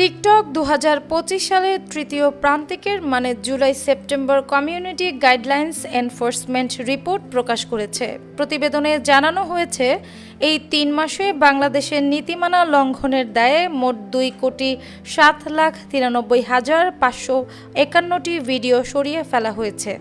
TikTok 2025 সালের তৃতীয় প্রান্তিকের মানে জুলাই-সেপ্টেম্বর কমিউনিটি গাইডলাইন্স এনফোর্সমেন্ট রিপোর্ট প্রকাশ করেছে। প্রতিবেদনে জানানো হয়েছে, এই 3 মাসে বাংলাদেশের নীতিমালা লঙ্ঘনের দায়ে মোট 2,07,93,551টি ভিডিও সরিয়ে ফেলা হয়েছে।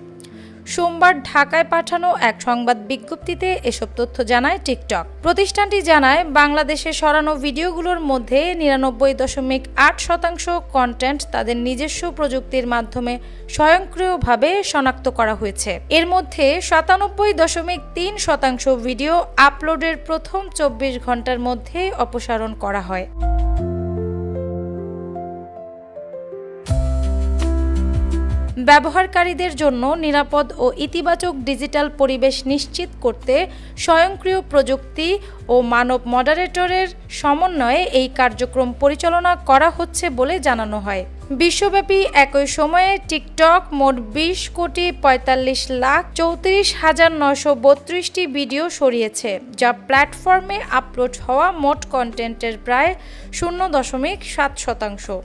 সোমবার ঢাকায় পাঠানো এক সংবাদ বিজ্ঞপ্তিতে এসব তথ্য জানায় টিকটক। প্রতিষ্ঠানটি জানায়, বাংলাদেশে সরানো ভিডিওগুলোর মধ্যে 99.8% কন্টেন্ট তাদের নিজস্ব প্রযুক্তির মাধ্যমে স্বয়ংক্রিয়ভাবে শনাক্ত করা হয়েছে। এর মধ্যে 97.3% ভিডিও আপলোডের প্রথম 24 ঘন্টার মধ্যে অপসারণ করা হয়। ব্যবহারকারীদের জন্য নিরাপদ ও ইতিবাচক ডিজিটাল পরিবেশ নিশ্চিত করতে স্বয়ংক্রিয় প্রযুক্তি ও মানব মডারেটরের সমন্বয়ে এই কার্যক্রম পরিচালনা করা হচ্ছে বলে জানানো হয়। বিশ্বব্যাপী একই সময়ে টিকটক মোট 20,45,34,932টি ভিডিও সরিয়েছে, যা প্ল্যাটফর্মে আপলোড হওয়া মোট কন্টেন্টের প্রায় 0.7%।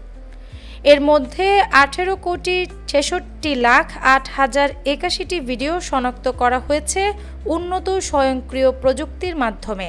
এর মধ্যে 18,66,08,081টি ভিডিও শনাক্ত করা হয়েছে উন্নত স্বয়ংক্রিয় প্রযুক্তির মাধ্যমে।